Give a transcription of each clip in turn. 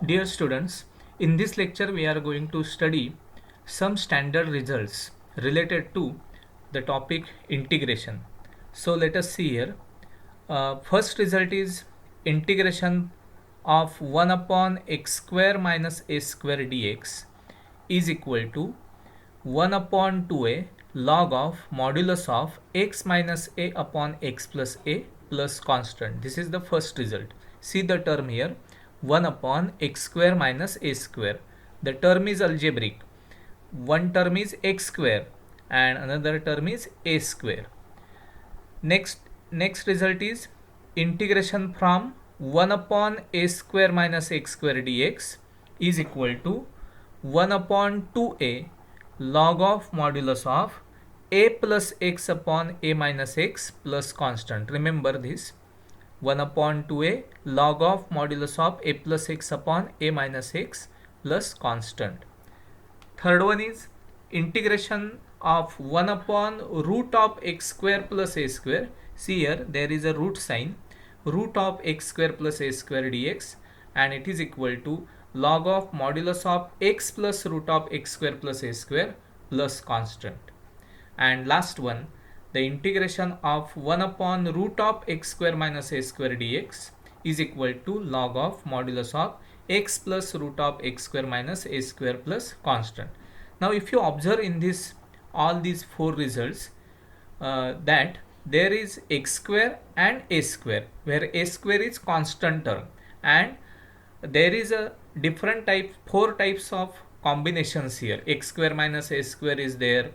Dear students, in this lecture we are going to study some standard results related to the topic integration. So let us see here. First result is integration of 1 upon x square minus a square dx is equal to 1 upon 2a log of modulus of x minus a upon x plus a plus constant. This is the first result. See the term here, 1 upon x square minus a square. The term is algebraic. One term is x square and another term is a square. Next result is integration from 1 upon a square minus x square dx is equal to 1 upon 2a log of modulus of a plus x upon a minus x plus constant. Remember this, 1 upon 2a log of modulus of a plus x upon a minus x plus constant. Third one is integration of 1 upon root of x square plus a square. See here, there is a root sign, root of x square plus a square dx, and it is equal to log of modulus of x plus root of x square plus a square plus constant. And last one, the integration of 1 upon root of x square minus a square dx is equal to log of modulus of x plus root of x square minus a square plus constant. Now if you observe in this all these four results, that there is x square and a square, where a square is constant term, and there is a different type, four types of combinations here. X square minus a square is there,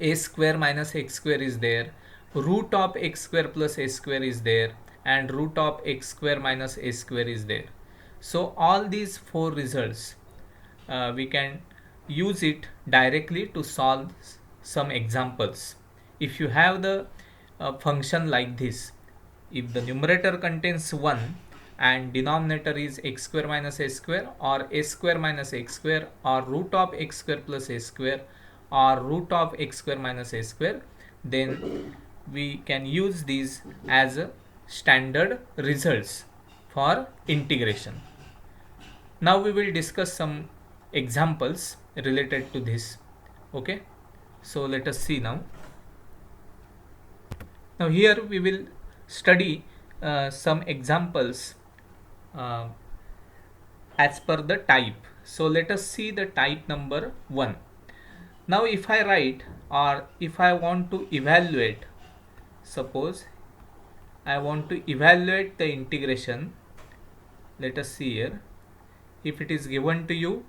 a square minus x square is there, root of x square plus a square is there, and root of x square minus a square is there. So all these four results we can use it directly to solve some examples. If you have the function like this, if the numerator contains 1 and denominator is x square minus a square, or a square minus x square, or root of x square plus a square, or root of x square minus a square, then we can use these as a standard results for integration. Now we will discuss some examples related to this. Okay, so let us see now. Now here we will study some examples as per the type. So let us see the type number 1. Now if I write, or if I want to evaluate, suppose I want to evaluate the integration, let us see here. If it is given to you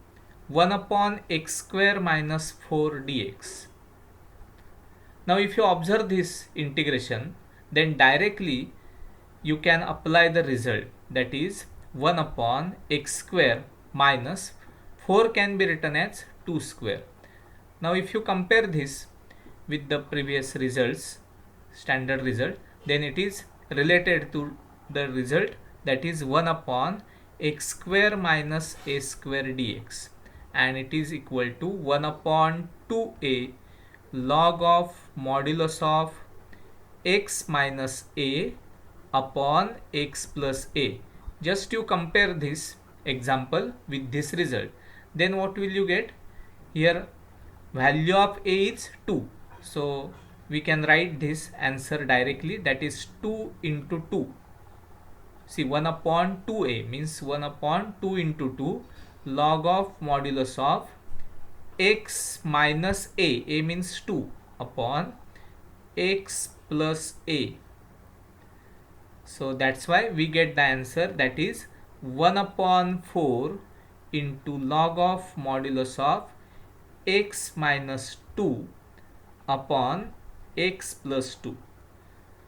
1 upon x square minus 4 dx. Now if you observe this integration, then directly you can apply the result, that is 1 upon x square minus 4 can be written as 2 square. Now if you compare this with the previous results, standard result, then it is related to the result, that is 1 upon x square minus a square dx, and it is equal to 1 upon 2a log of modulus of x minus a upon x plus a. Just you compare this example with this result, then what will you get? Here value of a is 2, so we can write this answer directly, that is 2 into 2. See, 1 upon 2a means 1 upon 2 into 2 log of modulus of x minus a means 2, upon x plus a. So that's why we get the answer, that is 1 upon 4 into log of modulus of x minus 2 upon x plus 2.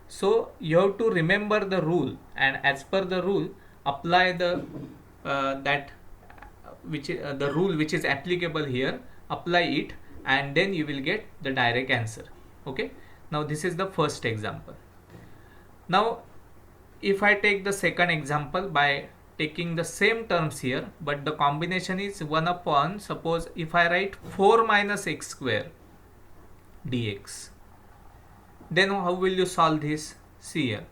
So you have to remember the rule, and as per the rule apply the the rule which is applicable here, apply it, and then you will get the direct answer. Okay, now this is the first example. Now if I take the second example by taking the same terms here, but the combination is 1 upon, suppose if I write 4 minus x square dx, then how will you solve this? See here,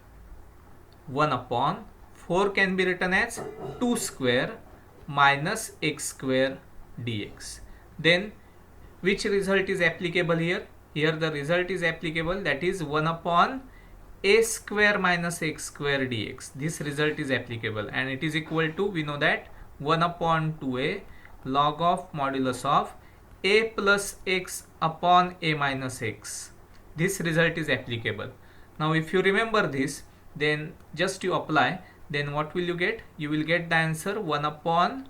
1 upon 4 can be written as 2 square minus x square dx. Then which result is applicable here? Here the result is applicable, that is 1 upon a square minus x square dx. This result is applicable, and it is equal to, we know that, 1 upon 2a log of modulus of a plus x upon a minus x. This result is applicable. Now if you remember this, then just you apply, then what will you get? You will get the answer 1 upon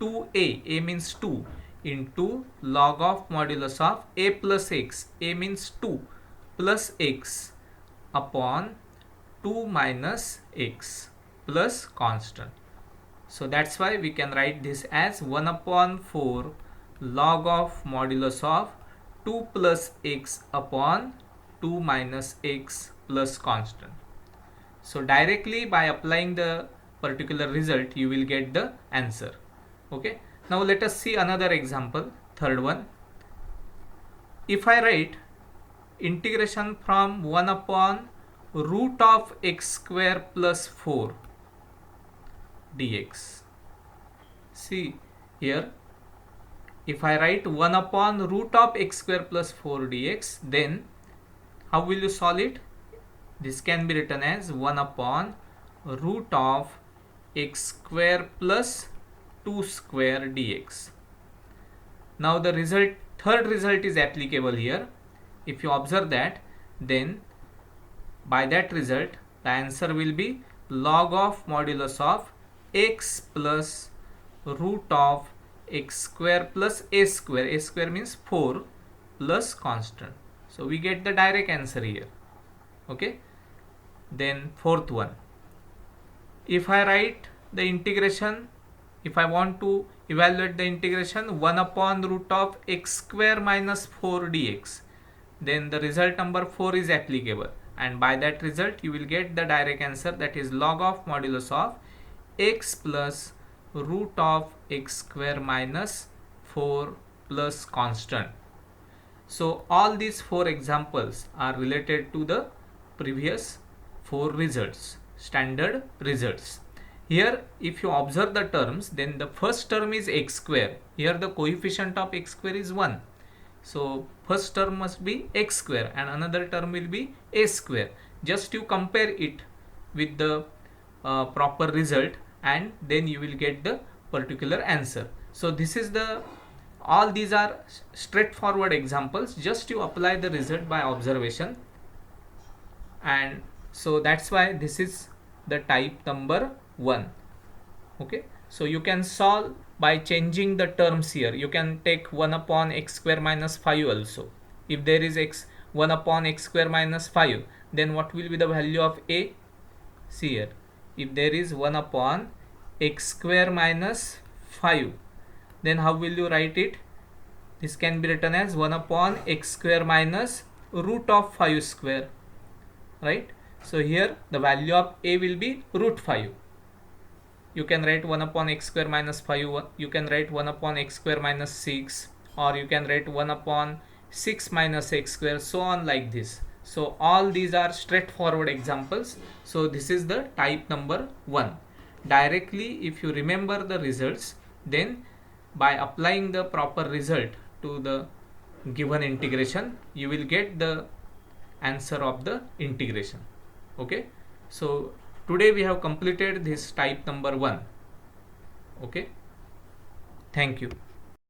2a, a means 2, into log of modulus of a plus x, a means 2, plus x upon 2 minus x plus constant. So that's why we can write this as 1 upon 4 log of modulus of 2 plus x upon 2 minus x plus constant. So directly by applying the particular result, you will get the answer. Okay. Now let us see another example, third one. If I write integration from 1 upon root of x square plus 4 dx. See here, if I write 1 upon root of x square plus 4 dx, then how will you solve it? This can be written as 1 upon root of x square plus 2 square dx. Now the result, third result is applicable here. If you observe that, then by that result the answer will be log of modulus of x plus root of x square plus a square. A square means 4 plus constant. So we get the direct answer here. Okay. Then fourth one, if I write the integration, if I want to evaluate the integration 1 upon root of x square minus 4 dx, then the result number 4 is applicable, and by that result you will get the direct answer, that is log of modulus of x plus root of x square minus 4 plus constant. So all these 4 examples are related to the previous 4 results, standard results. Here if you observe the terms, then the first term is x square. Here the coefficient of x square is 1. So first term must be x square and another term will be a square. Just you compare it with the proper result, and then you will get the particular answer. So this is the, all these are straightforward examples. Just you apply the result by observation, and so that's why this is the type number 1. Okay. So you can solve by changing the terms here. You can take 1 upon x square minus 5 also. If there is x 1 upon x square minus 5, then what will be the value of a? See here, if there is 1 upon x square minus 5, then how will you write it? This can be written as 1 upon x square minus root of 5 square, right? So here the value of a will be root 5. You can write 1 upon x square minus 5, you can write 1 upon x square minus 6, or you can write 1 upon 6 minus x square, so on like this. So all these are straightforward examples. So this is the type number 1. Directly if you remember the results, then by applying the proper result to the given integration, you will get the answer of the integration. Okay. So today we have completed this type number 1. Okay. Thank you.